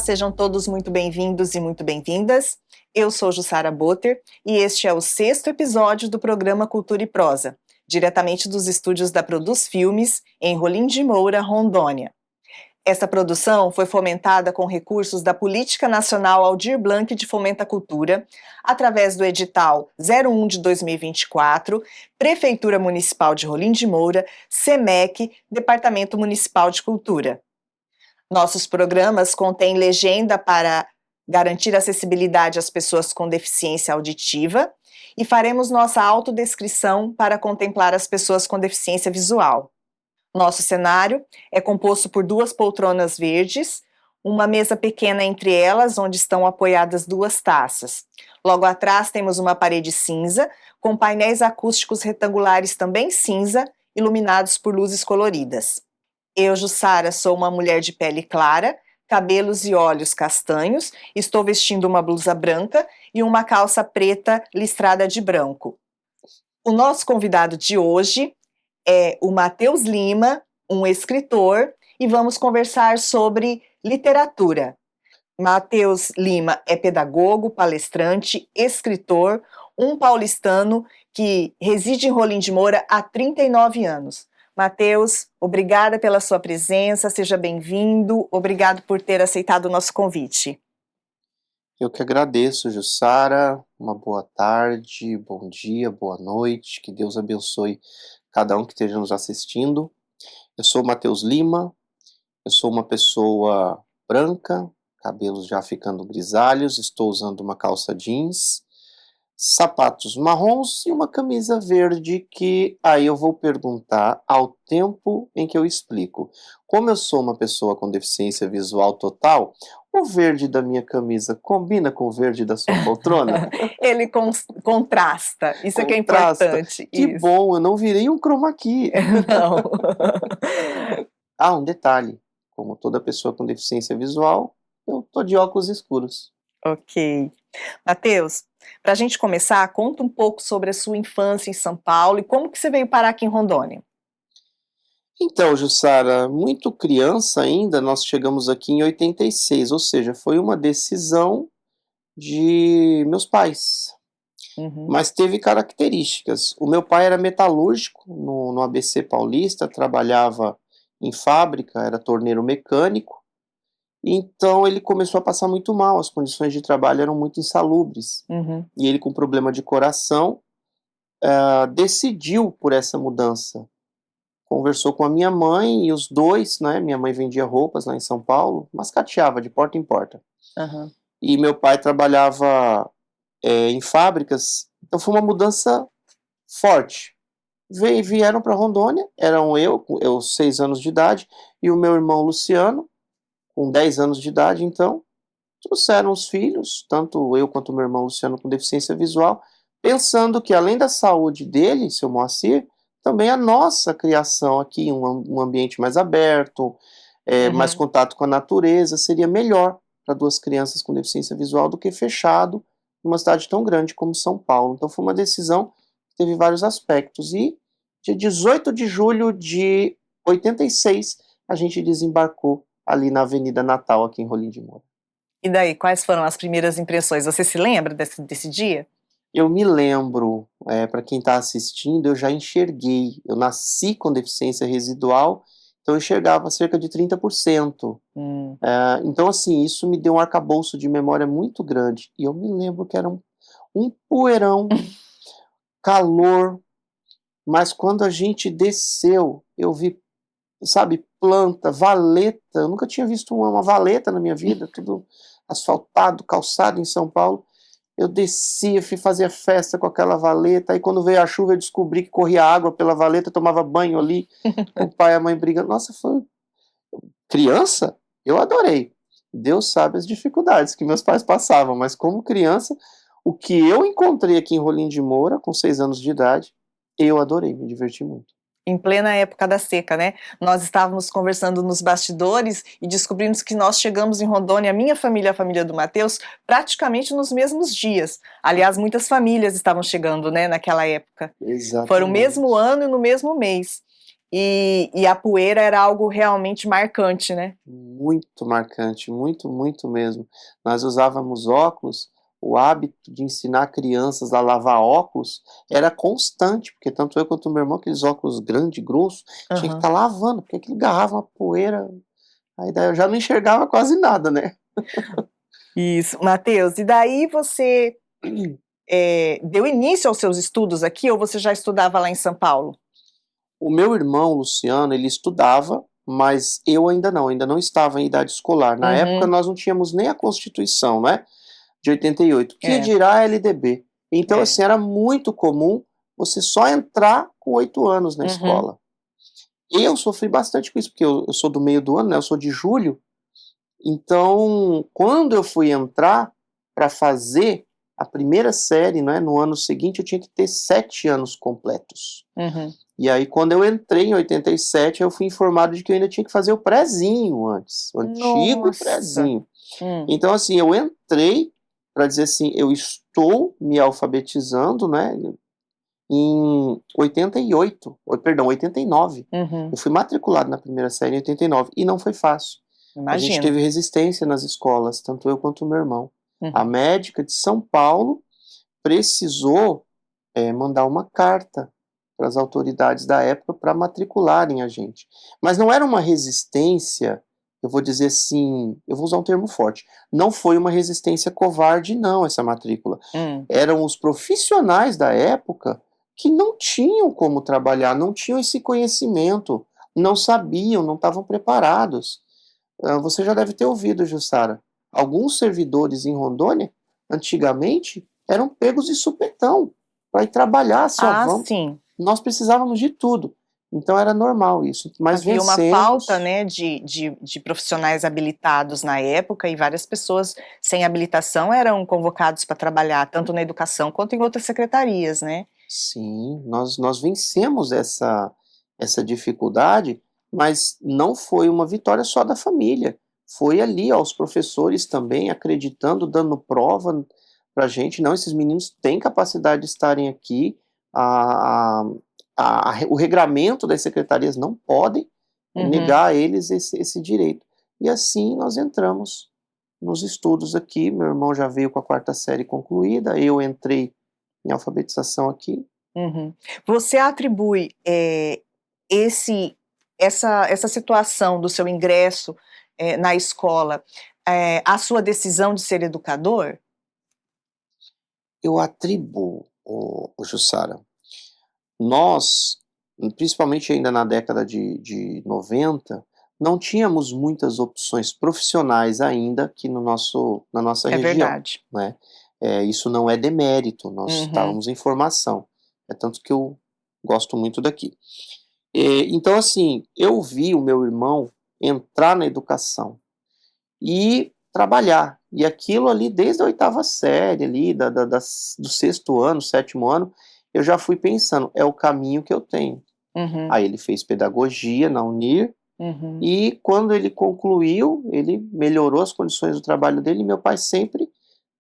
sejam todos muito bem-vindos e muito bem-vindas. Eu sou Jussara Botter e este é o 6º episódio do programa Cultura e Prosa, diretamente dos estúdios da Produz Filmes, em Rolim de Moura, Rondônia. Esta produção foi fomentada com recursos da Política Nacional Aldir Blanc de Fomento à Cultura, através do edital 01 de 2024, Prefeitura Municipal de Rolim de Moura, SEMEC, Departamento Municipal de Cultura. Nossos programas contêm legenda para garantir acessibilidade às pessoas com deficiência auditiva e faremos nossa autodescrição para contemplar as pessoas com deficiência visual. Nosso cenário é composto por 2 poltronas verdes, uma mesa pequena entre elas, onde estão apoiadas 2 taças. Logo atrás temos uma parede cinza, com painéis acústicos retangulares também cinza, iluminados por luzes coloridas. Eu, Jussara, sou uma mulher de pele clara, cabelos e olhos castanhos, estou vestindo uma blusa branca e uma calça preta listrada de branco. O nosso convidado de hoje é o Matheus Lima, um escritor, e vamos conversar sobre literatura. Matheus Lima é pedagogo, palestrante, escritor, um paulistano que reside em Rolim de Moura há 39 anos. Matheus, obrigada pela sua presença, seja bem-vindo, obrigado por ter aceitado o nosso convite. Eu que agradeço, Jussara, uma boa tarde, bom dia, boa noite, que Deus abençoe cada um que esteja nos assistindo. Eu sou o Matheus Lima, eu sou uma pessoa branca, cabelos já ficando grisalhos, estou usando uma calça jeans, sapatos marrons e uma camisa verde que aí eu vou perguntar ao tempo em que eu explico. Como eu sou uma pessoa com deficiência visual total, o verde da minha camisa combina com o verde da sua poltrona? Ele contrasta, isso é que é importante. Que isso. bom, eu não virei um chroma key. Não. Um detalhe, como toda pessoa com deficiência visual, eu tô de óculos escuros. Ok. Matheus, para a gente começar, conta um pouco sobre a sua infância em São Paulo e como que você veio parar aqui em Rondônia. Então, Jussara, muito criança ainda, nós chegamos aqui em 86, ou seja, foi uma decisão de meus pais. Mas teve características. O meu pai era metalúrgico no ABC Paulista, trabalhava em fábrica, era torneiro mecânico, então ele começou a passar muito mal, as condições de trabalho eram muito insalubres. E ele, com problema de coração, decidiu por essa mudança. Conversou com a minha mãe e os dois, né? Minha mãe vendia roupas lá em São Paulo, mascateava de porta em porta. E meu pai trabalhava em fábricas, então foi uma mudança forte. Vieram para Rondônia, eram eu 6 anos de idade, e o meu irmão Luciano, com 10 anos de idade, então, trouxeram os filhos, tanto eu quanto o meu irmão Luciano com deficiência visual, pensando que além da saúde dele, seu Moacir, também a nossa criação aqui, um ambiente mais aberto, mais contato com a natureza, seria melhor para 2 crianças com deficiência visual do que fechado numa cidade tão grande como São Paulo. Então foi uma decisão que teve vários aspectos. E dia 18 de julho de 86, a gente desembarcou ali na Avenida Natal, aqui em Rolim de Moura. E daí, quais foram as primeiras impressões? Você se lembra desse dia? Eu me lembro, para quem está assistindo, eu já enxerguei. Eu nasci com deficiência residual, então eu enxergava cerca de 30%. Então, assim, isso me deu um arcabouço de memória muito grande. E eu me lembro que era um poeirão, calor, mas quando a gente desceu, eu vi, sabe, planta, valeta. Eu nunca tinha visto uma valeta na minha vida, tudo asfaltado, calçado em São Paulo. Eu descia, fui fazer festa com aquela valeta, aí quando veio a chuva eu descobri que corria água pela valeta, eu tomava banho ali, com o pai e a mãe brigando. Nossa, foi... Criança, eu adorei. Deus sabe as dificuldades que meus pais passavam, mas como criança, o que eu encontrei aqui em Rolim de Moura, com 6 anos de idade, eu adorei, me diverti muito. Em plena época da seca, né? Nós estávamos conversando nos bastidores e descobrimos que nós chegamos em Rondônia, a minha família, a família do Matheus, praticamente nos mesmos dias. Aliás, muitas famílias estavam chegando, né, naquela época. Exatamente. Foi no mesmo ano e no mesmo mês. E a poeira era algo realmente marcante, né? Muito marcante, muito, muito mesmo. Nós usávamos óculos, o hábito de ensinar crianças a lavar óculos era constante, porque tanto eu quanto o meu irmão, aqueles óculos grandes, grossos, tinha que estar lavando, porque aquilo garrava uma poeira, aí daí eu já não enxergava quase nada, né? Isso, Matheus, e daí você deu início aos seus estudos aqui ou você já estudava lá em São Paulo? O meu irmão, Luciano, ele estudava, mas eu ainda não estava em idade escolar. Na época nós não tínhamos nem a Constituição, né, de 88, que dirá a LDB. Então, assim, era muito comum você só entrar com 8 anos na escola. Eu sofri bastante com isso, porque eu sou do meio do ano, né, eu sou de julho, então, quando eu fui entrar para fazer a primeira série, né, no ano seguinte, eu tinha que ter 7 anos completos. E aí, quando eu entrei em 87, eu fui informado de que eu ainda tinha que fazer o prézinho antes, o antigo prézinho. Então, assim, eu entrei para dizer assim, eu estou me alfabetizando, né, em 88, perdão, 89. Eu fui matriculado na primeira série em 89 e não foi fácil. Imagino. A gente teve resistência nas escolas, tanto eu quanto o meu irmão. A médica de São Paulo precisou mandar uma carta para as autoridades da época para matricularem a gente. Mas não era uma resistência, eu vou dizer assim, eu vou usar um termo forte, não foi uma resistência covarde não, essa matrícula. Eram os profissionais da época que não tinham como trabalhar, não tinham esse conhecimento, não sabiam, não estavam preparados. Você já deve ter ouvido, Jussara, alguns servidores em Rondônia, antigamente, eram pegos de supetão para ir trabalhar. Sim. Nós precisávamos de tudo. Então era normal isso. Mas havia vencemos... uma falta, né, de profissionais habilitados na época e várias pessoas sem habilitação eram convocados para trabalhar, tanto na educação quanto em outras secretarias, né? Sim, nós vencemos essa dificuldade, mas não foi uma vitória só da família. Foi ali, ó, os professores também acreditando, dando prova para a gente. Não, esses meninos têm capacidade de estarem aqui. O regramento das secretarias não podem negar a eles esse direito. E assim nós entramos nos estudos aqui. Meu irmão já veio com a 4ª série concluída, eu entrei em alfabetização aqui. Você atribui essa situação do seu ingresso na escola à sua decisão de ser educador? Eu atribuo, Jussara. Nós, principalmente ainda na década de 90, não tínhamos muitas opções profissionais ainda aqui na nossa região. É verdade. Né? Isso não é demérito, nós estávamos em formação. É tanto que eu gosto muito daqui. Então, assim, eu vi o meu irmão entrar na educação e trabalhar. E aquilo ali, desde a 8ª série, ali, do 6º ano, 7º ano, eu já fui pensando, é o caminho que eu tenho. Aí ele fez pedagogia na Unir, e quando ele concluiu, ele melhorou as condições do trabalho dele, e meu pai sempre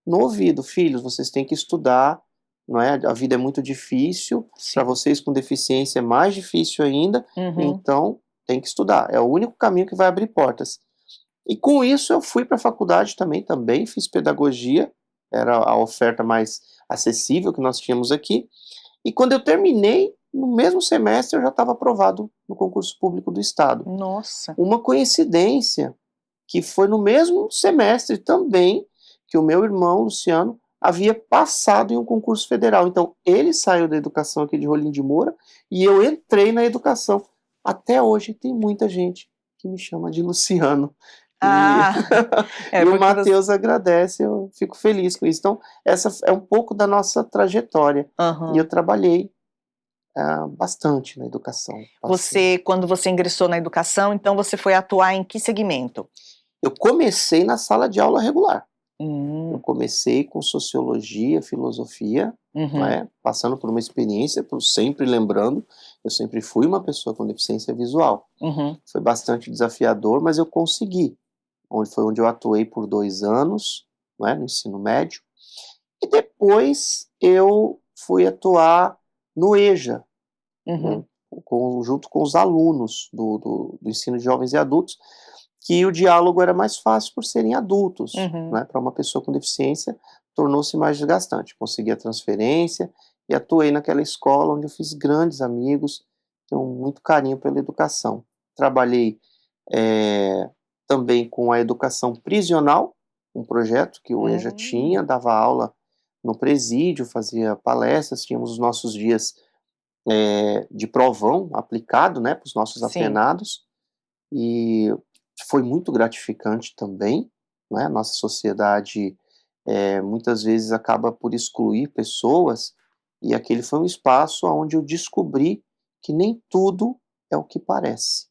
no ouvido, filhos, vocês têm que estudar, não é? A vida é muito difícil, para vocês com deficiência é mais difícil ainda, então tem que estudar, é o único caminho que vai abrir portas. E com isso eu fui para a faculdade também fiz pedagogia, era a oferta mais acessível que nós tínhamos aqui, e quando eu terminei, no mesmo semestre eu já estava aprovado no concurso público do estado. Nossa! Uma coincidência, que foi no mesmo semestre também, que o meu irmão, Luciano, havia passado em um concurso federal. Então, ele saiu da educação aqui de Rolim de Moura, e eu entrei na educação. Até hoje tem muita gente que me chama de Luciano. E o Matheus agradece, eu fico feliz com isso. Então, essa é um pouco da nossa trajetória. E eu trabalhei bastante na educação. Quando você ingressou na educação, então você foi atuar em que segmento? Eu comecei na sala de aula regular. Eu comecei com sociologia, filosofia, né, passando por uma experiência, sempre lembrando, eu sempre fui uma pessoa com deficiência visual. Foi bastante desafiador, mas eu consegui. Foi onde eu atuei por 2 anos, né, no ensino médio. E depois eu fui atuar no EJA, junto com os alunos do ensino de jovens e adultos, que o diálogo era mais fácil por serem adultos, né? Para uma pessoa com deficiência, tornou-se mais desgastante. Consegui a transferência e atuei naquela escola onde eu fiz grandes amigos, tenho muito carinho pela educação. Trabalhei também com a educação prisional, um projeto que o EJA tinha, dava aula no presídio, fazia palestras, tínhamos os nossos dias de provão aplicado, né, para os nossos apenados, e foi muito gratificante também, né? Nossa sociedade muitas vezes acaba por excluir pessoas, e aquele foi um espaço onde eu descobri que nem tudo é o que parece.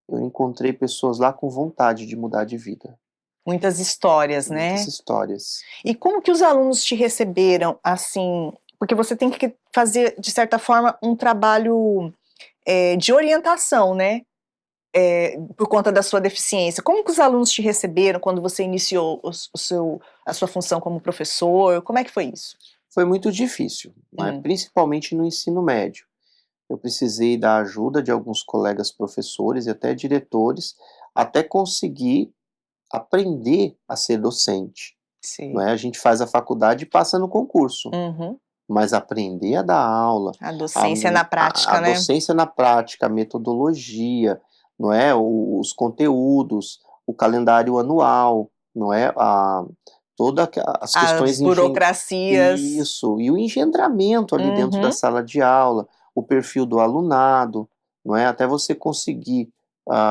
Eu encontrei pessoas lá com vontade de mudar de vida. Muitas histórias, né? Muitas histórias. E como que os alunos te receberam, assim, porque você tem que fazer, de certa forma, um trabalho de orientação, né? Por conta da sua deficiência. Como que os alunos te receberam quando você iniciou a sua função como professor? Como é que foi isso? Foi muito difícil, né? Principalmente no ensino médio. Eu precisei da ajuda de alguns colegas professores e até diretores, até conseguir aprender a ser docente. Não é? A gente faz a faculdade e passa no concurso. Mas aprender a dar aula, a docência na prática, né? A docência na prática, a metodologia, não é? Os conteúdos, o calendário anual, não é? Todas as questões... As burocracias. Isso, e o engendramento ali dentro da sala de aula, o perfil do alunado, não é? Até você conseguir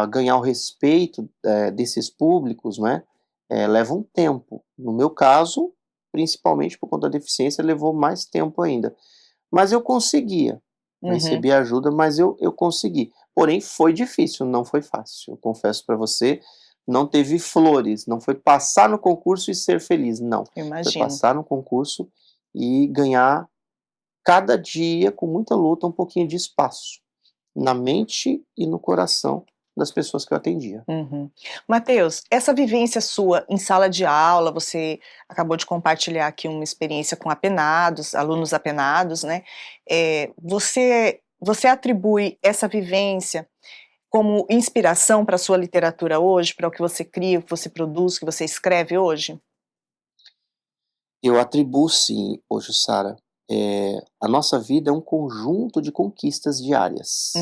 ganhar o respeito desses públicos, não é? Leva um tempo. No meu caso, principalmente por conta da deficiência, levou mais tempo ainda. Mas eu conseguia. Recebi ajuda, mas eu consegui. Porém, foi difícil, não foi fácil. Eu confesso para você, não teve flores, não foi passar no concurso e ser feliz, não. Imagino. Foi passar no concurso e ganhar cada dia, com muita luta, um pouquinho de espaço na mente e no coração das pessoas que eu atendia. Matheus, essa vivência sua em sala de aula, você acabou de compartilhar aqui uma experiência com apenados, alunos apenados, né? Você atribui essa vivência como inspiração para a sua literatura hoje, para o que você cria, o que você produz, o que você escreve hoje? Eu atribuo sim, hoje, Sara. A nossa vida é um conjunto de conquistas diárias.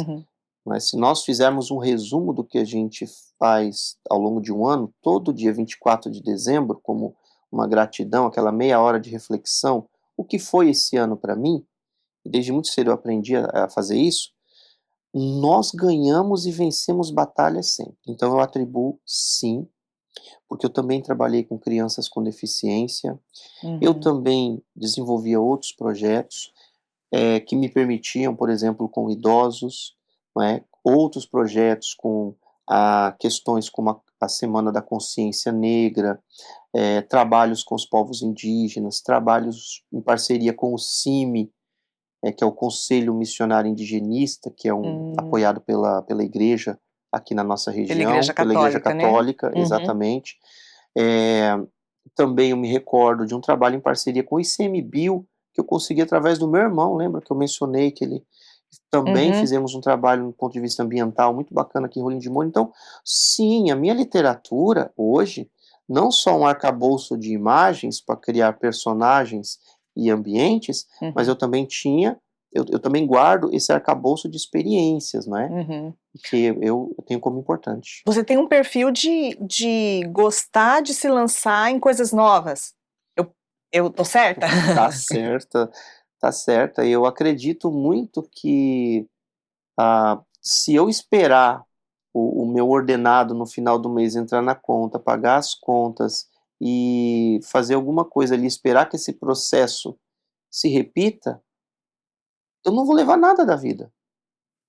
Mas se nós fizermos um resumo do que a gente faz ao longo de um ano, todo dia 24 de dezembro, como uma gratidão, aquela meia hora de reflexão, o que foi esse ano para mim, e desde muito cedo eu aprendi a fazer isso, nós ganhamos e vencemos batalhas sempre. Então eu atribuo sim, porque eu também trabalhei com crianças com deficiência, eu também desenvolvia outros projetos que me permitiam, por exemplo, com idosos, não é? Outros projetos com questões como a Semana da Consciência Negra, trabalhos com os povos indígenas, trabalhos em parceria com o CIMI, que é o Conselho Missionário Indigenista, que é apoiado pela igreja aqui na nossa região, pela Igreja Católica, né? Exatamente. Também eu me recordo de um trabalho em parceria com o ICMBio, que eu consegui através do meu irmão, lembra que eu mencionei que ele também fizemos um trabalho do ponto de vista ambiental muito bacana aqui em Rolim de Moura. Então, sim, a minha literatura hoje, não só um arcabouço de imagens para criar personagens e ambientes, mas eu também eu também guardo esse arcabouço de experiências, não é? Que eu tenho como importante. Você tem um perfil de gostar de se lançar em coisas novas. Eu tô certa? Tá certa, tá certa. Eu acredito muito que se eu esperar o meu ordenado no final do mês entrar na conta, pagar as contas e fazer alguma coisa ali, esperar que esse processo se repita, eu não vou levar nada da vida.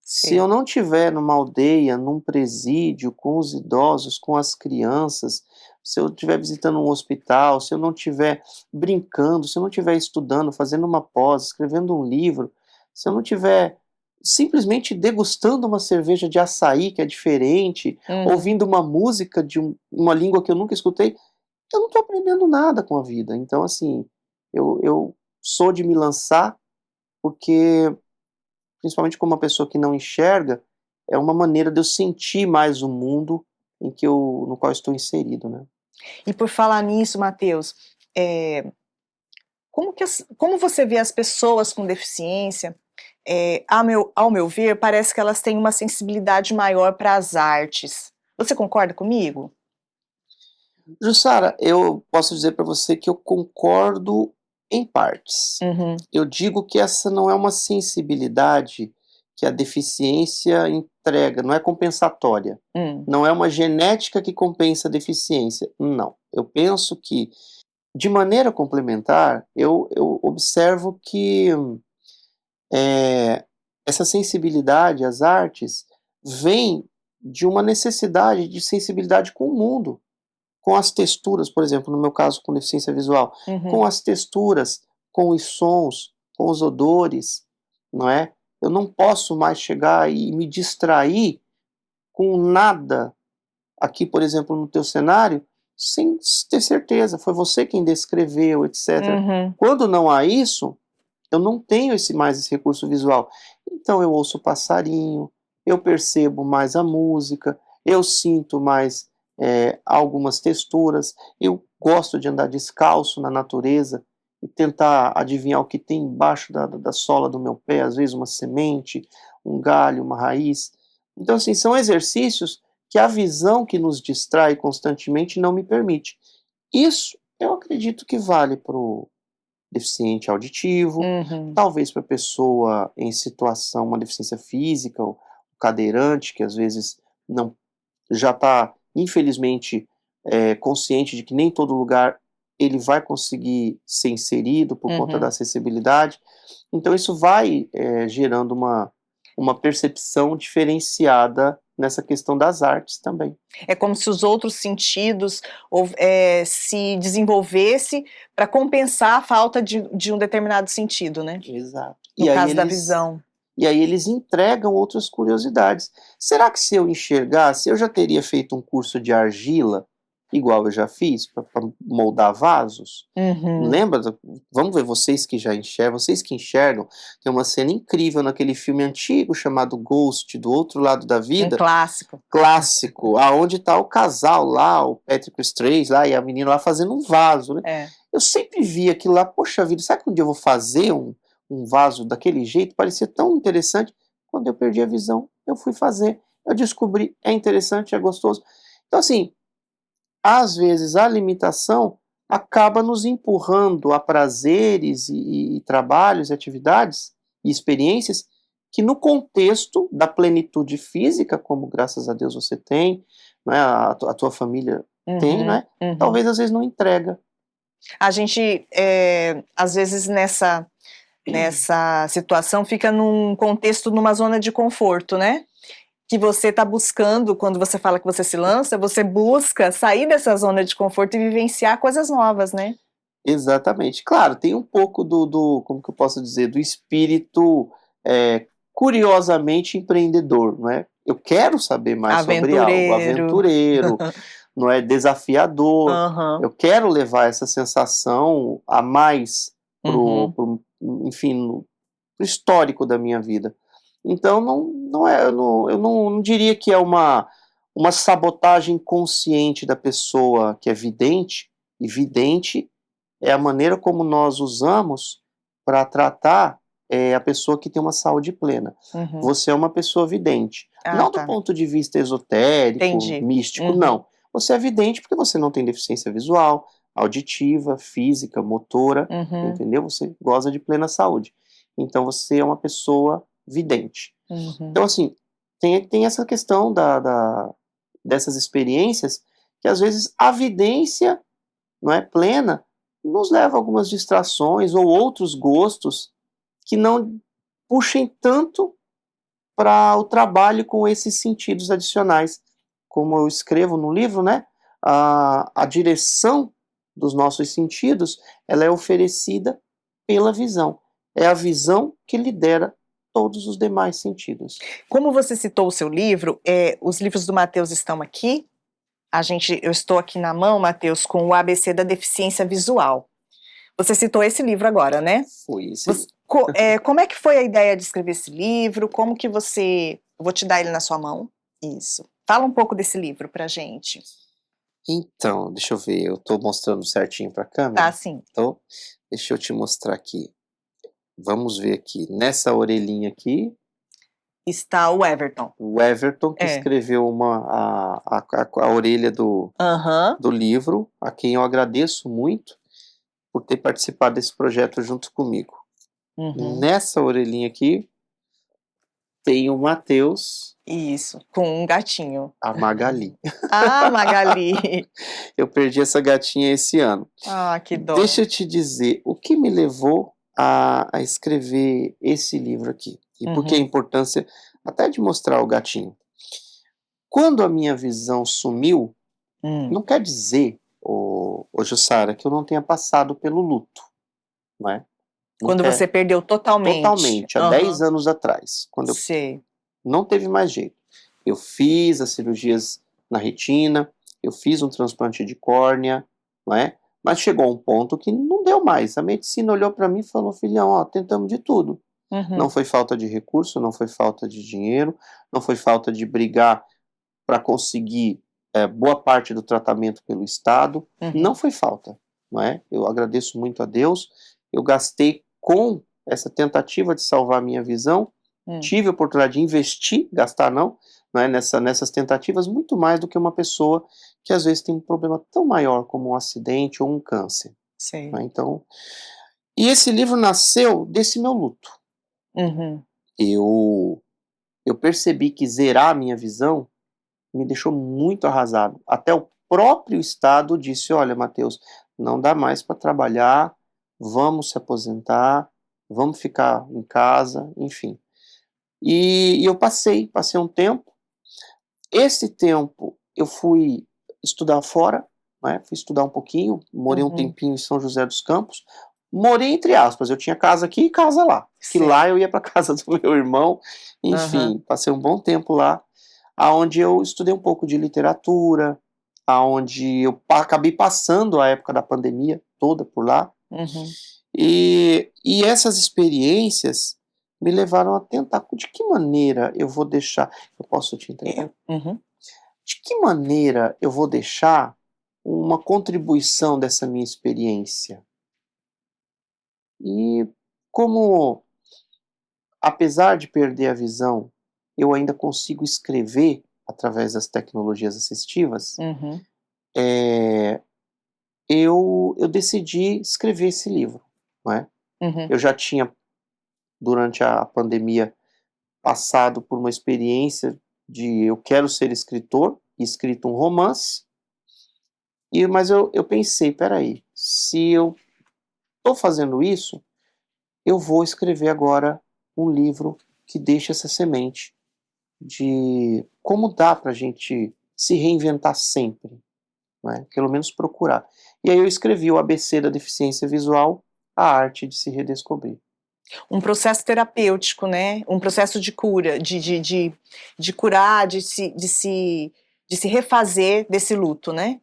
Se eu não estiver numa aldeia, num presídio, com os idosos, com as crianças, se eu estiver visitando um hospital, se eu não estiver brincando, se eu não estiver estudando, fazendo uma pós, escrevendo um livro, se eu não estiver simplesmente degustando uma cerveja de açaí, que é diferente, ouvindo uma música de uma língua que eu nunca escutei, eu não estou aprendendo nada com a vida. Então, assim, eu sou de me lançar porque principalmente como uma pessoa que não enxerga, é uma maneira de eu sentir mais o mundo no qual estou inserido, né? E por falar nisso, Matheus, como você vê as pessoas com deficiência? Ao meu ver, parece que elas têm uma sensibilidade maior para as artes. Você concorda comigo? Jussara, eu posso dizer para você que eu concordo em partes. Uhum. Eu digo que essa não é uma sensibilidade que a deficiência entrega, não é compensatória. Não é uma genética que compensa a deficiência. Não. Eu penso que, de maneira complementar, eu observo que essa sensibilidade às artes vem de uma necessidade de sensibilidade com o mundo, com as texturas, por exemplo, no meu caso com deficiência visual, com as texturas, com os sons, com os odores, não é? Eu não posso mais chegar e me distrair com nada aqui, por exemplo, no teu cenário, sem ter certeza, foi você quem descreveu, etc. Quando não há isso, eu não tenho mais esse recurso visual. Então eu ouço o passarinho, eu percebo mais a música, eu sinto mais algumas texturas, eu gosto de andar descalço na natureza e tentar adivinhar o que tem embaixo da sola do meu pé, às vezes uma semente, um galho, uma raiz. Então, assim, são exercícios que a visão que nos distrai constantemente não me permite. Isso eu acredito que vale para o deficiente auditivo, talvez para a pessoa em situação, uma deficiência física, o cadeirante, que às vezes não já está, infelizmente, consciente de que nem todo lugar ele vai conseguir ser inserido por conta da acessibilidade. Então isso vai gerando uma percepção diferenciada nessa questão das artes também. É como se os outros sentidos se desenvolvesse para compensar a falta de um determinado sentido, né? Exato. No caso da visão. E aí eles entregam outras curiosidades. Será que se eu enxergasse, eu já teria feito um curso de argila, igual eu já fiz, para moldar vasos? Lembra? Vamos ver, vocês que já enxergam, vocês que enxergam, tem uma cena incrível naquele filme antigo chamado Ghost, Do Outro Lado da Vida. Um clássico. Clássico, aonde está o casal lá, o Patrick Swayze lá, e a menina lá fazendo um vaso, né? Eu sempre vi aquilo lá, poxa vida, será que um dia eu vou fazer um vaso daquele jeito? Parecia tão interessante. Quando eu perdi a visão, eu fui fazer, eu descobri, é interessante, é gostoso. Então, assim, às vezes a limitação acaba nos empurrando a prazeres e trabalhos e atividades e experiências que no contexto da plenitude física, como graças a Deus você tem, né, a tua família tem, né, talvez às vezes não entrega. A gente, às vezes nessa situação fica num contexto, numa zona de conforto, né? Que você está buscando, quando você fala que você se lança, você busca sair dessa zona de conforto e vivenciar coisas novas, né? Exatamente. Claro, tem um pouco como que eu posso dizer, do espírito curiosamente empreendedor, não é? Eu quero saber mais sobre algo, aventureiro, não é? Desafiador. Eu quero levar essa sensação a mais enfim, pro histórico da minha vida. Então, eu não diria que é uma sabotagem consciente da pessoa que é vidente, e vidente é a maneira como nós usamos para tratar a pessoa que tem uma saúde plena. Você é uma pessoa vidente. Não do ponto de vista esotérico, místico, não. Você é vidente porque você não tem deficiência visual, auditiva, física, motora, entendeu? Você goza de plena saúde. Então você é uma pessoa vidente. Então, assim, tem essa questão dessas experiências que às vezes a vidência, não é, plena, nos leva a algumas distrações ou outros gostos que não puxem tanto para o trabalho com esses sentidos adicionais. Como eu escrevo no livro, né, a direção dos nossos sentidos, ela é oferecida pela visão. É a visão que lidera todos os demais sentidos. Como você citou o seu livro, os livros do Matheus estão aqui. Eu estou aqui na mão, Matheus, com o ABC da deficiência visual. Você citou esse livro agora, né? Foi esse. Como é que foi a ideia de escrever esse livro? Como que você... Eu vou te dar ele na sua mão. Isso. Fala um pouco desse livro pra gente. Então, deixa eu ver, eu tô mostrando certinho pra câmera? Tá, sim. Então, deixa eu te mostrar aqui. Vamos ver aqui, nessa orelhinha aqui... Está o Everton. O Everton que escreveu a orelha do livro, a quem eu agradeço muito por ter participado desse projeto junto comigo. Nessa orelhinha aqui tem o Matheus. Isso, com um gatinho. A Magali. Ah, Magali! Eu perdi essa gatinha esse ano. Ah, que dó. Deixa eu te dizer, o que me levou a escrever esse livro aqui? E por que a importância até de mostrar o gatinho? Quando a minha visão sumiu, não quer dizer, Jussara, que eu não tenha passado pelo luto, não é? Quando você perdeu totalmente. Totalmente, há 10 anos atrás. Quando eu Sei. não teve mais jeito. Eu fiz as cirurgias na retina, eu fiz um transplante de córnea, não é? Mas chegou um ponto que não deu mais. A medicina olhou para mim e falou, filhão, ó, tentamos de tudo. Não foi falta de recurso, não foi falta de dinheiro, não foi falta de brigar para conseguir boa parte do tratamento pelo Estado, não foi falta, não é? Eu agradeço muito a Deus, eu gastei com essa tentativa de salvar a minha visão, tive a oportunidade de investir, gastar não é? Nessas tentativas, muito mais do que uma pessoa que às vezes tem um problema tão maior como um acidente ou um câncer. Sim. Né? Então, e esse livro nasceu desse meu luto. Eu percebi que zerar a minha visão me deixou muito arrasado. Até o próprio Estado disse, olha, Matheus, não dá mais para trabalhar, vamos se aposentar, vamos ficar em casa, enfim. E eu passei um tempo. Esse tempo eu fui estudar fora, né? Fui estudar um pouquinho, morei um tempinho em São José dos Campos, morei entre aspas, eu tinha casa aqui e casa lá, que lá eu ia para casa do meu irmão, enfim, passei um bom tempo lá, aonde eu estudei um pouco de literatura, aonde eu acabei passando a época da pandemia toda por lá, e essas experiências me levaram a tentar, de que maneira eu vou deixar, eu posso te entregar? De que maneira eu vou deixar uma contribuição dessa minha experiência? E como, apesar de perder a visão, eu ainda consigo escrever através das tecnologias assistivas, eu decidi escrever esse livro. Não é? Eu já tinha, durante a pandemia, passado por uma experiência de eu quero ser escritor, escrito um romance, mas eu pensei, peraí, se eu estou fazendo isso, eu vou escrever agora um livro que deixa essa semente de como dá para a gente se reinventar sempre, né? Pelo menos procurar. E aí eu escrevi o ABC da deficiência visual, a arte de se redescobrir. Um processo terapêutico, né? Um processo de cura, de curar, de se refazer desse luto, né?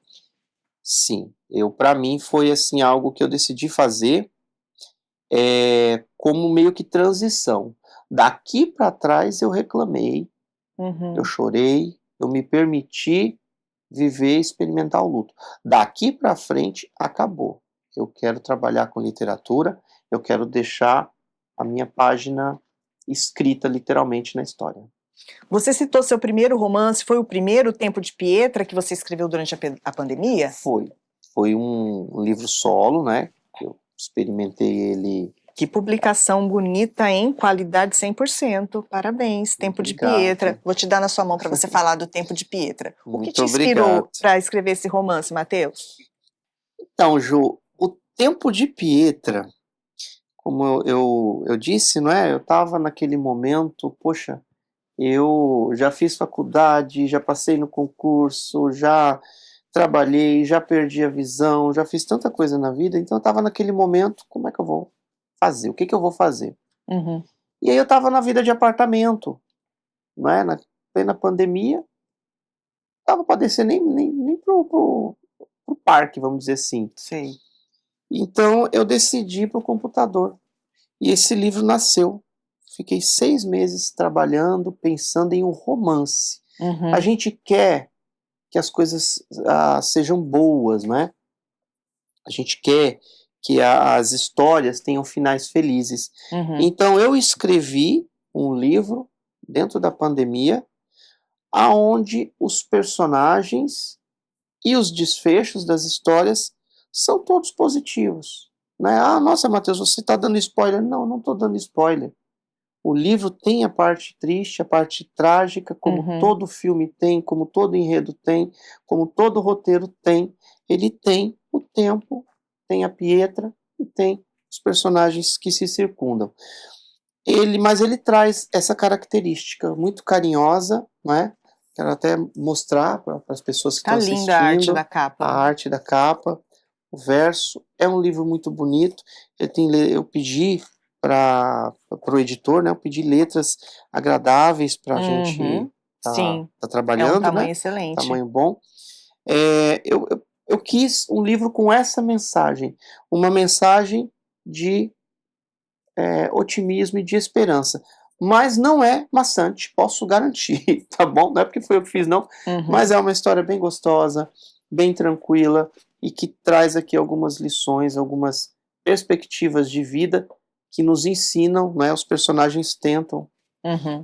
Sim, para mim foi assim algo que eu decidi fazer como meio que transição. Daqui para trás eu reclamei, eu chorei, eu me permiti viver, experimentar o luto. Daqui para frente acabou. Eu quero trabalhar com literatura, eu quero deixar a minha página escrita literalmente na história. Você citou seu primeiro romance, foi o primeiro Tempo de Pietra que você escreveu durante a pandemia? Foi um livro solo, né? Eu experimentei ele. Que publicação bonita, hein? Qualidade 100%. Parabéns, Tempo de Pietra. Vou te dar na sua mão para você falar do Tempo de Pietra. O que te inspirou para escrever esse romance, Matheus? Então, Ju, o Tempo de Pietra, como eu disse, não é? Eu estava naquele momento, poxa, eu já fiz faculdade, já passei no concurso, já trabalhei, já perdi a visão, já fiz tanta coisa na vida, então eu estava naquele momento, como é que eu vou fazer? O que eu vou fazer? E aí eu estava na vida de apartamento, não é? Na plena pandemia, estava para descer nem pro parque, vamos dizer assim. Sim. Então eu decidi ir pro computador. E esse livro nasceu. Fiquei 6 meses trabalhando, pensando em um romance. A gente quer que as coisas sejam boas, né? A gente quer que as histórias tenham finais felizes. Então eu escrevi um livro dentro da pandemia, aonde os personagens e os desfechos das histórias são todos positivos, né? Ah, nossa, Matheus, você está dando spoiler. Não, não estou dando spoiler. O livro tem a parte triste, a parte trágica, como todo filme tem, como todo enredo tem, como todo roteiro tem. Ele tem o tempo, tem a Pietra e tem os personagens que se circundam. Mas ele traz essa característica muito carinhosa, né? Quero até mostrar para as pessoas que estão assistindo. Tá linda a arte da capa. A arte da capa, o verso. É um livro muito bonito. Eu pedi para o editor, né? Eu pedi letras agradáveis para a gente tá trabalhando, é um tamanho né? excelente. Tamanho bom. Eu quis um livro com essa mensagem, uma mensagem de otimismo e de esperança. Mas não é maçante, posso garantir, tá bom? Não é porque foi eu que fiz, não. Mas é uma história bem gostosa, bem tranquila e que traz aqui algumas lições, algumas perspectivas de vida que nos ensinam, né? Os personagens tentam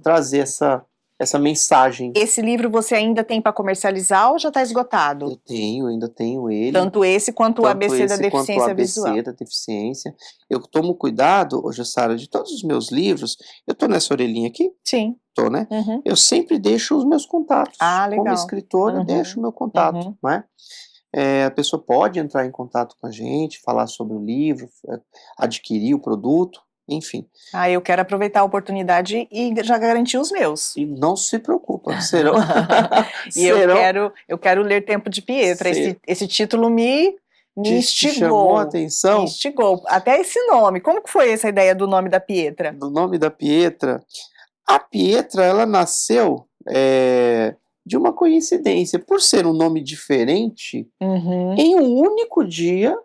trazer essa mensagem. Esse livro você ainda tem para comercializar ou já está esgotado? Eu ainda tenho ele. Tanto esse quanto o ABC da deficiência visual. ABC da deficiência. Eu tomo cuidado, Jussara, de todos os meus livros. Eu tô nessa orelhinha aqui? Sim. Tô, né? Eu sempre deixo os meus contatos. Legal. Como escritor, eu deixo o meu contato, né? A pessoa pode entrar em contato com a gente, falar sobre o livro, adquirir o produto, enfim. Eu quero aproveitar a oportunidade e já garantir os meus. E não se preocupa, serão. E eu quero ler Tempo de Pietra. Esse título me instigou. Te chamou a atenção? Me instigou. Até esse nome. Como que foi essa ideia do nome da Pietra? Do nome da Pietra? A Pietra, ela nasceu de uma coincidência. Por ser um nome diferente, em um único dia,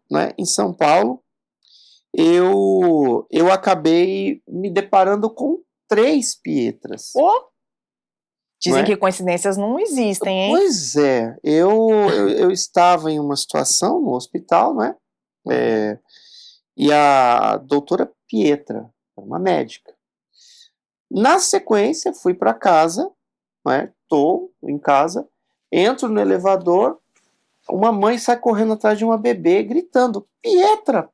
né, em São Paulo, eu acabei me deparando com 3 Pietras. Dizem que coincidências não existem, hein? Pois é, eu estava em uma situação no hospital, né? E a doutora Pietra, uma médica. Na sequência, fui para casa, né? Tô em casa, entro no elevador, uma mãe sai correndo atrás de uma bebê, gritando, Pietra!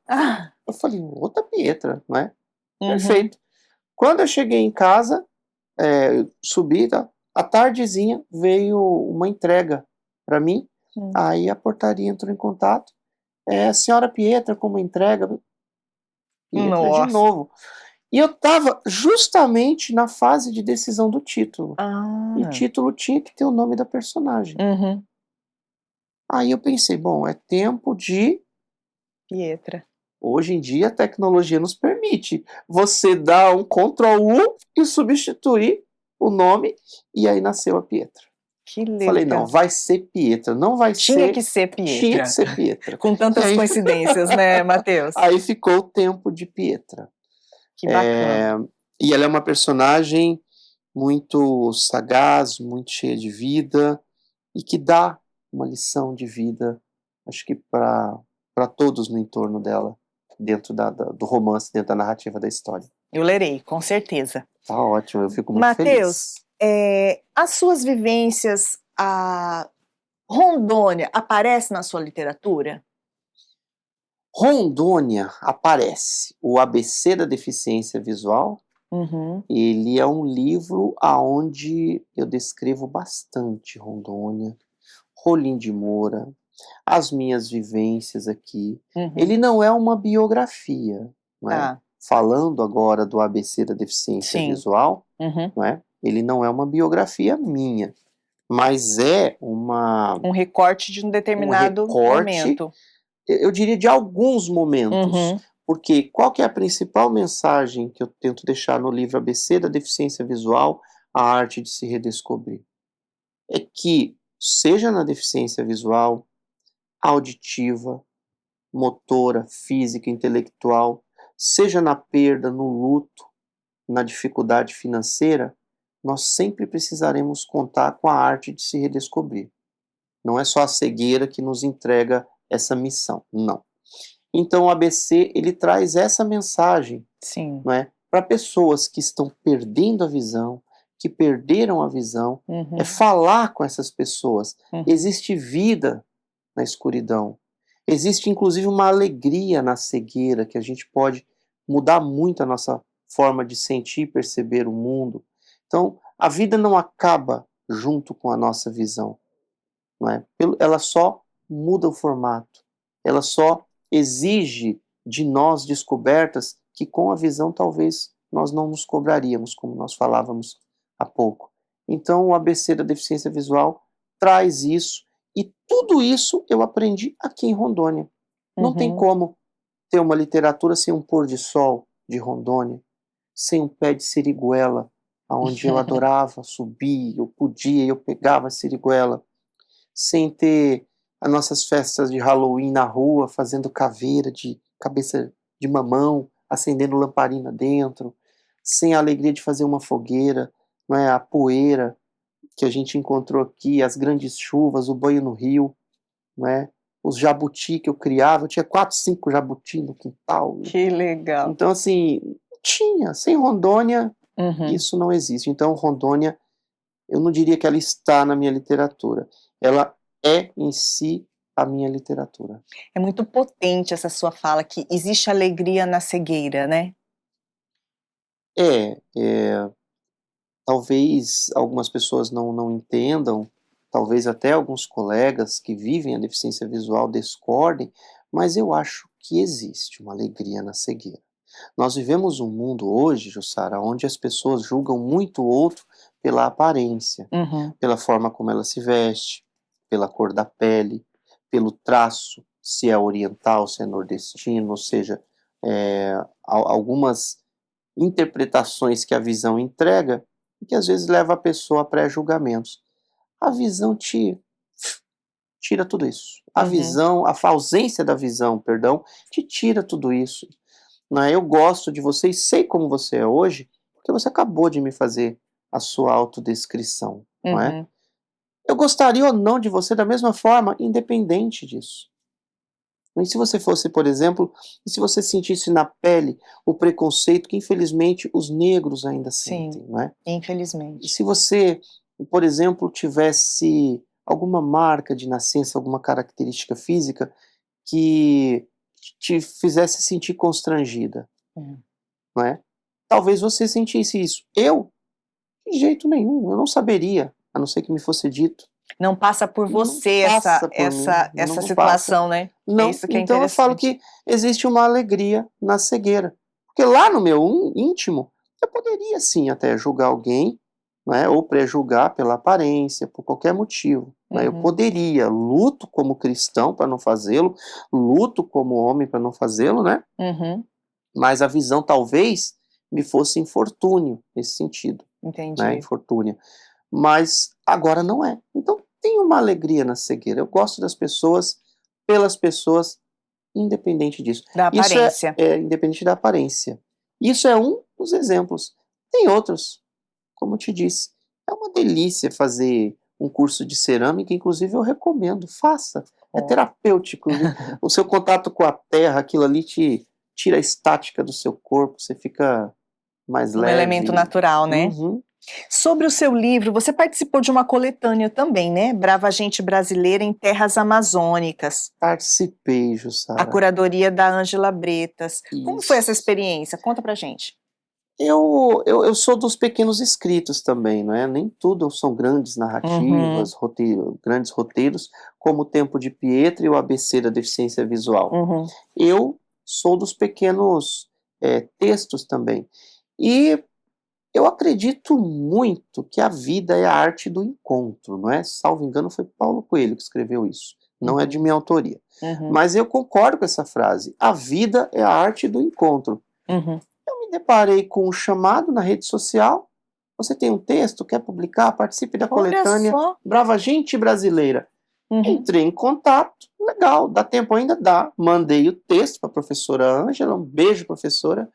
Eu falei, outra Pietra, né? Perfeito. Quando eu cheguei em casa, subi, tá? À tardezinha veio uma entrega para mim, aí a portaria entrou em contato, senhora Pietra, como entrega, Pietra de novo. E eu estava justamente na fase de decisão do título. E o título tinha que ter o nome da personagem. Aí eu pensei, bom, é tempo de Pietra. Hoje em dia a tecnologia nos permite você dar um Ctrl+U e substituir o nome, e aí nasceu a Pietra. Que legal. Falei, não, vai ser Pietra, não vai Tinha que ser Pietra. Tinha que ser Pietra. Com tantas coincidências, né, Matheus? Aí ficou o Tempo de Pietra. Que bacana. E ela é uma personagem muito sagaz, muito cheia de vida, e que dá uma lição de vida, acho que para todos no entorno dela, dentro do romance, dentro da narrativa da história. Eu lerei, com certeza. Tá ótimo, eu fico muito feliz. Matheus, as suas vivências, a Rondônia aparece na sua literatura? Rondônia aparece. O ABC da deficiência visual, ele é um livro onde eu descrevo bastante Rondônia, Rolim de Moura, as minhas vivências aqui. Ele não é uma biografia, né? Falando agora do ABC da deficiência visual, né? Ele não é uma biografia minha, mas é um recorte de um determinado momento. Eu diria de alguns momentos, porque qual que é a principal mensagem que eu tento deixar no livro ABC da deficiência visual, a arte de se redescobrir? É que, seja na deficiência visual, auditiva, motora, física, intelectual, seja na perda, no luto, na dificuldade financeira, nós sempre precisaremos contar com a arte de se redescobrir. Não é só a cegueira que nos entrega essa missão, não. Então o ABC, ele traz essa mensagem, não é, para pessoas que estão perdendo a visão, que perderam a visão, é falar com essas pessoas. Existe vida na escuridão. Existe inclusive uma alegria na cegueira, que a gente pode mudar muito a nossa forma de sentir e perceber o mundo. Então, a vida não acaba junto com a nossa visão, não é? Ela só muda o formato, ela só exige de nós descobertas que com a visão talvez nós não nos cobraríamos, como nós falávamos há pouco. Então, o ABC da deficiência visual traz isso, e tudo isso eu aprendi aqui em Rondônia. Não tem como ter uma literatura sem um pôr de sol de Rondônia, sem um pé de siriguela, onde eu adorava subir, eu podia, eu pegava a siriguela, sem ter as nossas festas de Halloween na rua, fazendo caveira de cabeça de mamão, acendendo lamparina dentro, sem a alegria de fazer uma fogueira, não é? A poeira que a gente encontrou aqui, as grandes chuvas, o banho no rio, não é? Os jabuti que eu criava, eu tinha 4, 5 jabuti no quintal. Que legal. Então, assim, sem Rondônia, isso não existe. Então, Rondônia, eu não diria que ela está na minha literatura. Ela é, em si, a minha literatura. É muito potente essa sua fala, que existe alegria na cegueira, né? Talvez algumas pessoas não entendam, talvez até alguns colegas que vivem a deficiência visual discordem, mas eu acho que existe uma alegria na cegueira. Nós vivemos um mundo hoje, Jussara, onde as pessoas julgam muito o outro pela aparência, pela forma como ela se veste, pela cor da pele, pelo traço, se é oriental, se é nordestino, ou seja, algumas interpretações que a visão entrega e que às vezes leva a pessoa a pré-julgamentos. A visão tira tudo isso. A visão, a ausência da visão, perdão, te tira tudo isso. Não é? Eu gosto de você e sei como você é hoje, porque você acabou de me fazer a sua autodescrição, não é? Eu gostaria ou não de você da mesma forma, independente disso. E se você fosse, por exemplo, se você sentisse na pele o preconceito que infelizmente os negros ainda sentem, não é? Infelizmente. E se você, por exemplo, tivesse alguma marca de nascença, alguma característica física que te fizesse sentir constrangida, não é? Talvez você sentisse isso. Eu, de jeito nenhum, eu não saberia, a não ser que me fosse dito. Não passa por você essa situação, né? Não, é isso que é então eu falo que existe uma alegria na cegueira. Porque lá no meu íntimo, eu poderia sim até julgar alguém, né, ou pré-julgar pela aparência, por qualquer motivo. Né, eu poderia, luto como cristão para não fazê-lo, luto como homem para não fazê-lo, né? Mas a visão talvez me fosse infortúnio nesse sentido. Entendi. Né, infortúnio. Mas agora não é. Então tem uma alegria na cegueira. Eu gosto das pessoas, pelas pessoas, independente disso. Da aparência. Isso independente da aparência. Isso é um dos exemplos. Tem outros, como eu te disse. É uma delícia fazer um curso de cerâmica, inclusive eu recomendo, faça. É terapêutico. O seu contato com a terra, aquilo ali te tira a estática do seu corpo, você fica mais leve. Um elemento natural, né? Sobre o seu livro, você participou de uma coletânea também, né? Brava Gente Brasileira em Terras Amazônicas. Participei, Jussara. A curadoria da Ângela Bretas. Isso. Como foi essa experiência? Conta pra gente. Eu sou dos pequenos escritos também, não é? Nem tudo são grandes narrativas, grandes roteiros, como o Tempo de Pietra e o ABC da Deficiência Visual. Eu sou dos pequenos textos também. E eu acredito muito que a vida é a arte do encontro, não é? Salvo engano, foi Paulo Coelho que escreveu isso. Não é de minha autoria. Mas eu concordo com essa frase. A vida é a arte do encontro. Eu me deparei com um chamado na rede social. Você tem um texto, quer publicar? Participe da coletânea Brava Gente Brasileira. Entrei em contato, legal, dá tempo ainda? Dá. Mandei o texto para a professora Ângela, um beijo, professora.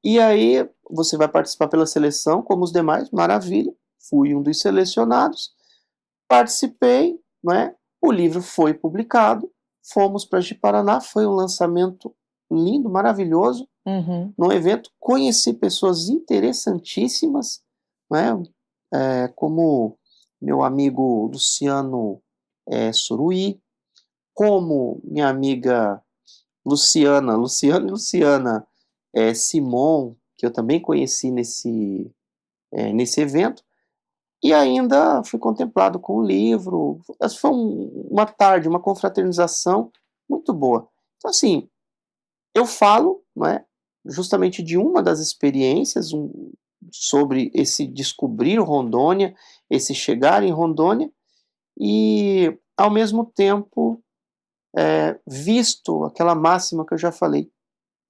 E aí, você vai participar pela seleção, como os demais, maravilha. Fui um dos selecionados, participei, né? O livro foi publicado, fomos para Ji-Paraná, foi um lançamento lindo, maravilhoso. Num evento, conheci pessoas interessantíssimas, né? Como meu amigo Luciano Suruí, como minha amiga Luciana e Luciana Simon, que eu também conheci nesse evento, e ainda fui contemplado com o livro. Foi uma tarde, uma confraternização muito boa. Então, assim, eu falo, né, justamente de uma das experiências sobre esse descobrir Rondônia, esse chegar em Rondônia, e, ao mesmo tempo, visto aquela máxima que eu já falei,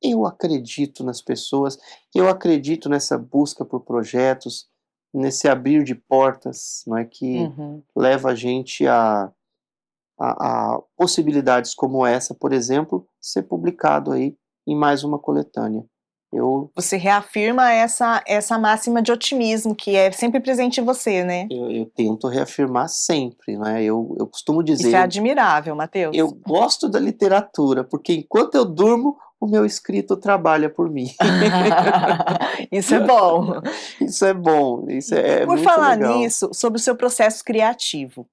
eu acredito nas pessoas, eu acredito nessa busca por projetos, nesse abrir de portas, não é, que leva a gente a possibilidades como essa, por exemplo, ser publicado aí em mais uma coletânea. Você reafirma essa máxima de otimismo que é sempre presente em você, né? Eu tento reafirmar sempre, né? Eu costumo dizer... Isso é admirável, Matheus. Eu gosto da literatura, porque enquanto eu durmo, o meu escrito trabalha por mim. Isso é bom. Isso é bom, isso é Por muito falar legal. nisso, sobre o seu processo criativo,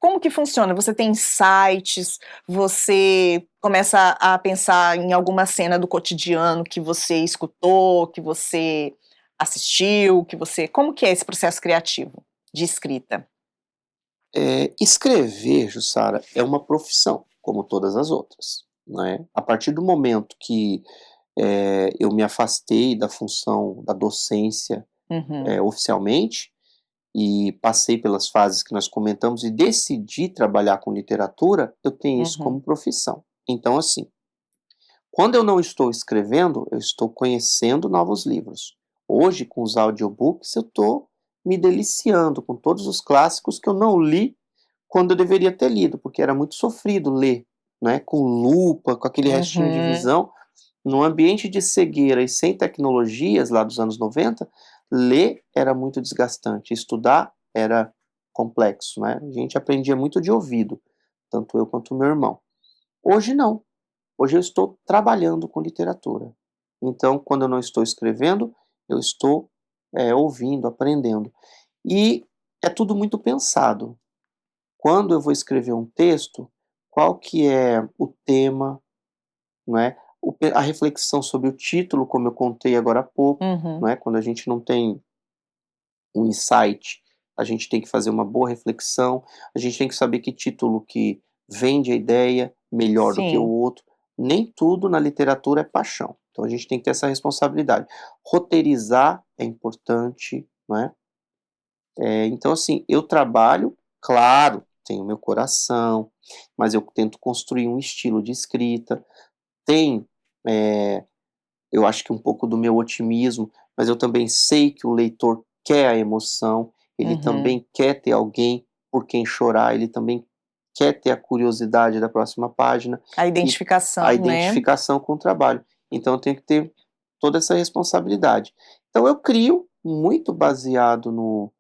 como que funciona? Você tem insights, você começa a pensar em alguma cena do cotidiano que você escutou, que você assistiu, como que é esse processo criativo de escrita? Escrever, Jussara, é uma profissão, como todas as outras, né? A partir do momento que eu me afastei da função da docência oficialmente, e passei pelas fases que nós comentamos e decidi trabalhar com literatura, eu tenho isso como profissão. Então, assim, quando eu não estou escrevendo, eu estou conhecendo novos livros. Hoje, com os audiobooks, eu estou me deliciando com todos os clássicos que eu não li quando eu deveria ter lido, porque era muito sofrido ler, né, com lupa, com aquele restinho de visão. Num ambiente de cegueira e sem tecnologias lá dos anos 90, ler era muito desgastante, estudar era complexo, né? A gente aprendia muito de ouvido, tanto eu quanto o meu irmão. Hoje não. Hoje eu estou trabalhando com literatura. Então, quando eu não estou escrevendo, eu estou ouvindo, aprendendo. E é tudo muito pensado. Quando eu vou escrever um texto, qual que é o tema, não é? A reflexão sobre o título, como eu contei agora há pouco, não é? Quando a gente não tem um insight, a gente tem que fazer uma boa reflexão, a gente tem que saber que título que vende a ideia melhor do que o outro. Nem tudo na literatura é paixão, então a gente tem que ter essa responsabilidade. Roteirizar é importante, não é? Então, assim, eu trabalho, claro, tenho meu coração, mas eu tento construir um estilo de escrita. Tem, eu acho que um pouco do meu otimismo, mas eu também sei que o leitor quer a emoção, ele também quer ter alguém por quem chorar, ele também quer ter a curiosidade da próxima página. A identificação, né? A identificação com o trabalho. Então eu tenho que ter toda essa responsabilidade. Então eu crio muito baseado no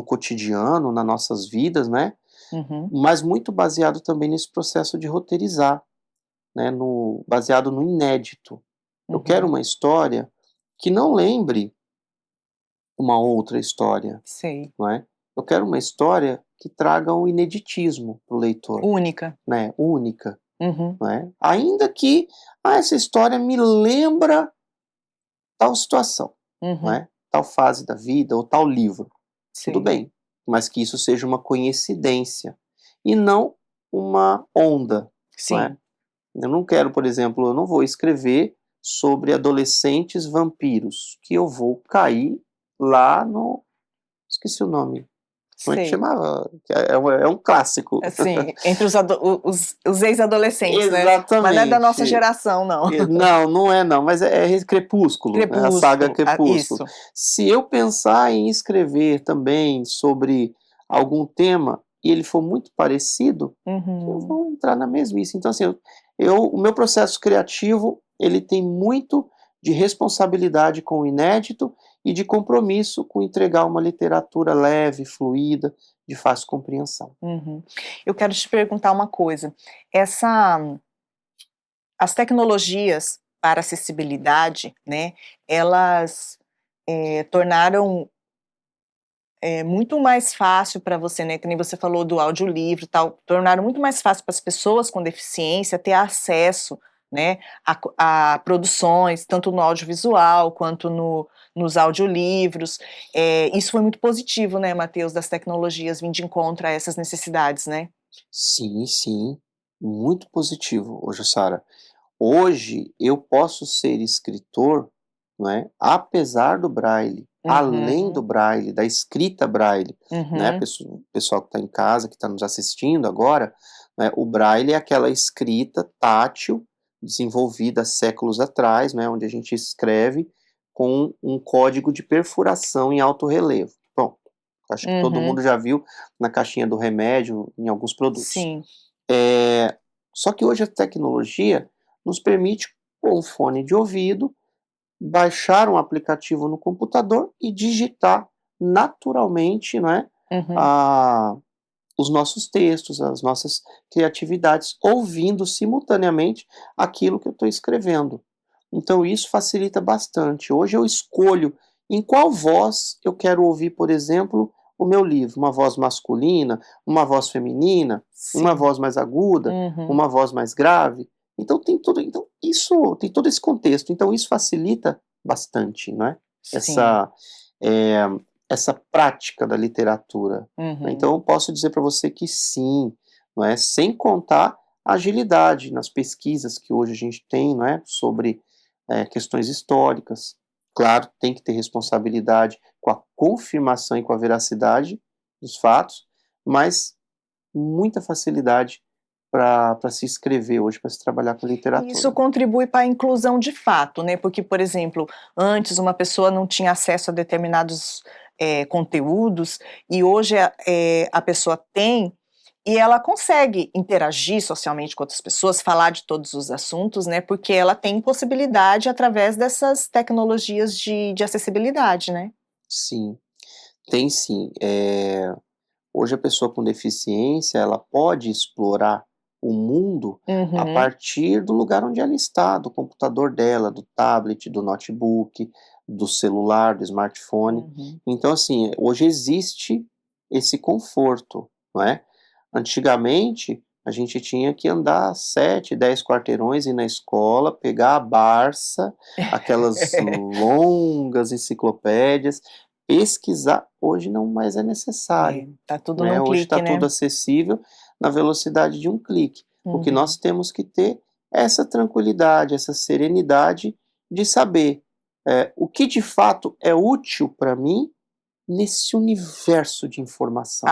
cotidiano, nas nossas vidas, né? Mas muito baseado também nesse processo de roteirizar, né, baseado no inédito. Eu quero uma história que não lembre uma outra história. Não é? Eu quero uma história que traga um ineditismo para o leitor. Única. Né? Única. Não é? Ainda que essa história me lembra tal situação, não é? Tal fase da vida ou tal livro. Tudo bem, mas que isso seja uma coincidência e não uma onda. Não é? Eu não quero, por exemplo, eu não vou escrever sobre adolescentes vampiros, que eu vou cair lá no... Esqueci o nome. Como é que chamava? É um clássico. Sim, entre os ex-adolescentes, Exatamente. Né? Mas não é da nossa geração, não. Não é não, mas é Crepúsculo, né? A saga Crepúsculo. Isso. Se eu pensar em escrever também sobre algum tema e ele for muito parecido, eu vou entrar na mesmice. Então, assim, o meu processo criativo, ele tem muito de responsabilidade com o inédito e de compromisso com entregar uma literatura leve, fluida, de fácil compreensão. Eu quero te perguntar uma coisa. As tecnologias para acessibilidade, né, elas tornaram muito mais fácil para você, né, que nem você falou do audiolivro e tal, tornaram muito mais fácil para as pessoas com deficiência ter acesso, né, a produções, tanto no audiovisual quanto nos audiolivros. Isso foi muito positivo, né, Matheus, das tecnologias vindo de encontro a essas necessidades, né? Sim, sim, muito positivo, Jussara. Hoje eu posso ser escritor, não é? Apesar do braille, além do braille, da escrita braille, né? Pessoal que está em casa, que está nos assistindo agora, né? O braille é aquela escrita tátil desenvolvida séculos atrás, né? Onde a gente escreve com um código de perfuração em alto relevo. Bom, acho que todo mundo já viu na caixinha do remédio, em alguns produtos. Sim. Só que hoje a tecnologia nos permite, com um fone de ouvido, baixar um aplicativo no computador e digitar naturalmente, né, os nossos textos, as nossas criatividades, ouvindo simultaneamente aquilo que eu estou escrevendo. Então isso facilita bastante. Hoje eu escolho em qual voz eu quero ouvir, por exemplo, o meu livro. Uma voz masculina, uma voz feminina, uma voz mais aguda, uma voz mais grave. Então tem tudo, isso tem todo esse contexto. Então isso facilita bastante, não é? Essa prática da literatura. Então eu posso dizer para você que sim, não é? Sem contar a agilidade nas pesquisas que hoje a gente tem, não é? Sobre questões históricas. Claro, tem que ter responsabilidade com a confirmação e com a veracidade dos fatos, mas muita facilidade para se escrever hoje, para se trabalhar com literatura. Isso contribui para a inclusão de fato, né? Porque, por exemplo, antes uma pessoa não tinha acesso a determinados conteúdos e hoje a pessoa tem e ela consegue interagir socialmente com outras pessoas, falar de todos os assuntos, né? Porque ela tem possibilidade através dessas tecnologias de acessibilidade, né? Sim, tem sim. Hoje a pessoa com deficiência, ela pode explorar o mundo a partir do lugar onde ela está, do computador dela, do tablet, do notebook, do celular, do smartphone. Então, assim, hoje existe esse conforto, não é? Antigamente, a gente tinha que andar 7, 10 quarteirões, ir na escola, pegar a Barça, aquelas longas enciclopédias, pesquisar. Hoje não mais é necessário. Tá tudo num Hoje clique, está tudo acessível na velocidade de um clique. O que nós temos que ter é essa tranquilidade, essa serenidade de saber o que de fato é útil para mim nesse universo de informação.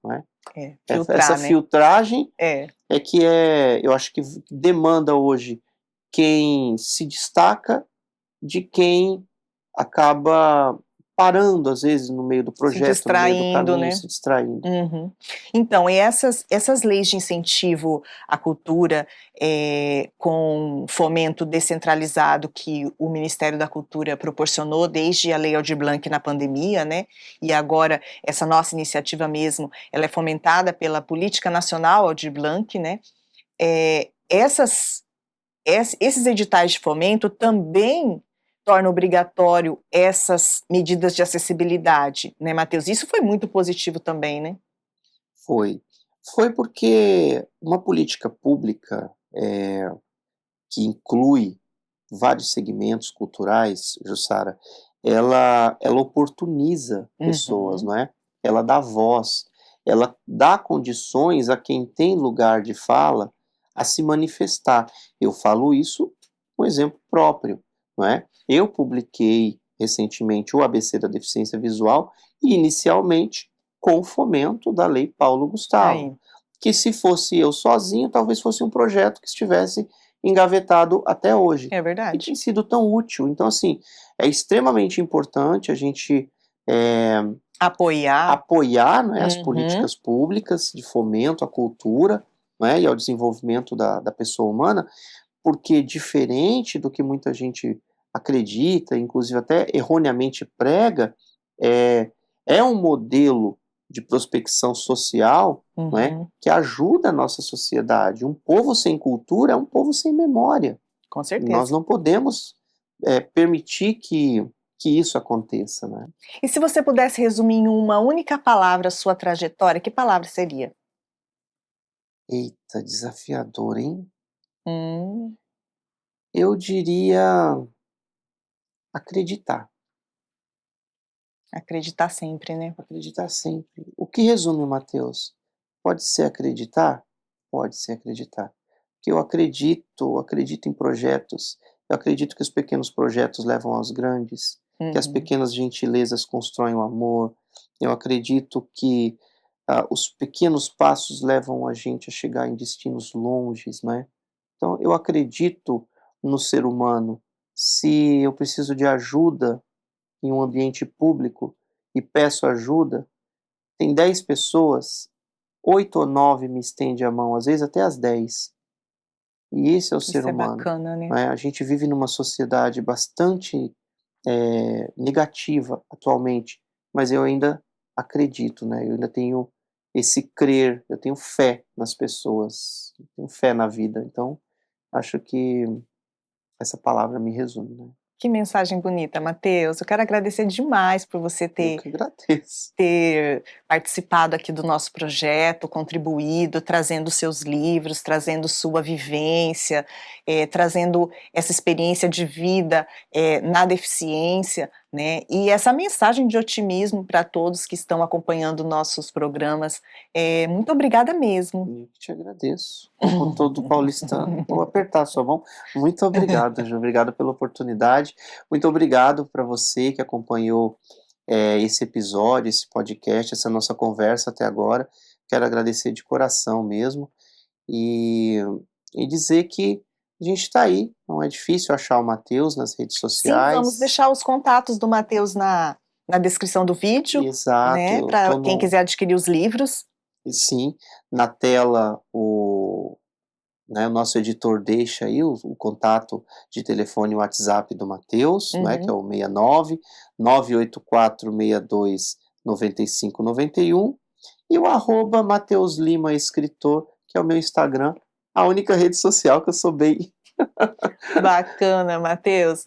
Não é? Essa filtragem eu acho que demanda hoje quem se destaca de quem acaba parando, às vezes, no meio do projeto, no meio do caminho, né? se distraindo. Então, e essas leis de incentivo à cultura com fomento descentralizado que o Ministério da Cultura proporcionou desde a Lei Aldir Blanc na pandemia, né? E agora essa nossa iniciativa mesmo, ela é fomentada pela Política Nacional Aldir Blanc, né? Esses editais de fomento também torna obrigatório essas medidas de acessibilidade, né, Matheus? Isso foi muito positivo também, né? Foi porque uma política pública que inclui vários segmentos culturais, Jussara, ela oportuniza pessoas, não é? Ela dá voz, ela dá condições a quem tem lugar de fala a se manifestar. Eu falo isso com exemplo próprio, não é? Eu publiquei recentemente o ABC da Deficiência Visual e inicialmente com o fomento da Lei Paulo Gustavo, que se fosse eu sozinho, talvez fosse um projeto que estivesse engavetado até hoje. É verdade. E tem sido tão útil. Então, assim, é extremamente importante a gente apoiar, né, as políticas públicas de fomento à cultura, né, e ao desenvolvimento da pessoa humana, porque diferente do que muita gente acredita, inclusive até erroneamente prega, é um modelo de prospecção social, né, que ajuda a nossa sociedade. Um povo sem cultura é um povo sem memória. Com certeza. Nós não podemos permitir que isso aconteça, né? E se você pudesse resumir em uma única palavra a sua trajetória, que palavra seria? Eita, desafiador, hein? Eu diria acreditar. Acreditar sempre, né? Acreditar sempre. O que resume, Mateus? Pode ser acreditar? Pode ser acreditar. Porque eu acredito em projetos, eu acredito que os pequenos projetos levam aos grandes, que as pequenas gentilezas constroem o amor, eu acredito que os pequenos passos levam a gente a chegar em destinos longes, né? Então, eu acredito no ser humano. Se eu preciso de ajuda em um ambiente público e peço ajuda, tem 10 pessoas, 8 ou 9 me estendem a mão, às vezes até as 10. E esse é o ser humano. Isso é bacana, né? A gente vive numa sociedade bastante negativa atualmente, mas eu ainda acredito, né? Eu ainda tenho esse crer, eu tenho fé nas pessoas, eu tenho fé na vida. Então, acho que essa palavra me resume, né? Que mensagem bonita, Mateus. Eu quero agradecer demais por você ter participado aqui do nosso projeto, contribuído, trazendo seus livros, trazendo sua vivência, trazendo essa experiência de vida na deficiência, né? E essa mensagem de otimismo para todos que estão acompanhando nossos programas. Muito obrigada mesmo. Eu que te agradeço. Como todo paulistano, vou apertar a sua mão. Muito obrigado, Ju. Obrigado pela oportunidade. Muito obrigado para você que acompanhou esse episódio, esse podcast, essa nossa conversa até agora. Quero agradecer de coração mesmo e dizer que a gente está aí. Não é difícil achar o Mateus nas redes sociais. Sim, vamos deixar os contatos do Mateus na descrição do vídeo. Exato. Né, para quem quiser adquirir os livros. Sim, na tela o nosso editor deixa aí o contato de telefone e WhatsApp do Mateus, né, que é o 69 984 62 95 91, e o @Mateus Lima Escritor, que é o meu Instagram, a única rede social que eu sou bem. Bacana, Mateus.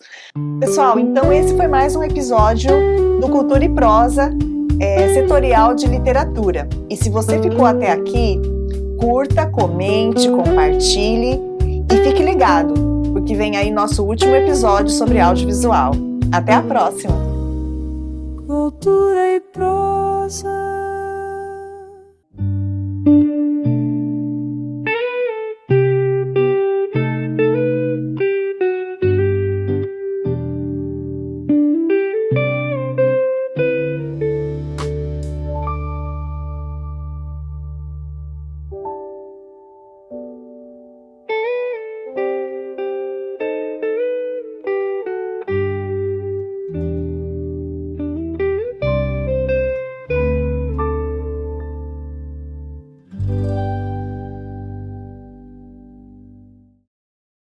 Pessoal, então esse foi mais um episódio do Cultura e Prosa, setorial de literatura. E se você ficou até aqui, curta, comente, compartilhe e fique ligado, porque vem aí nosso último episódio sobre audiovisual. Até a próxima! Cultura e Prosa.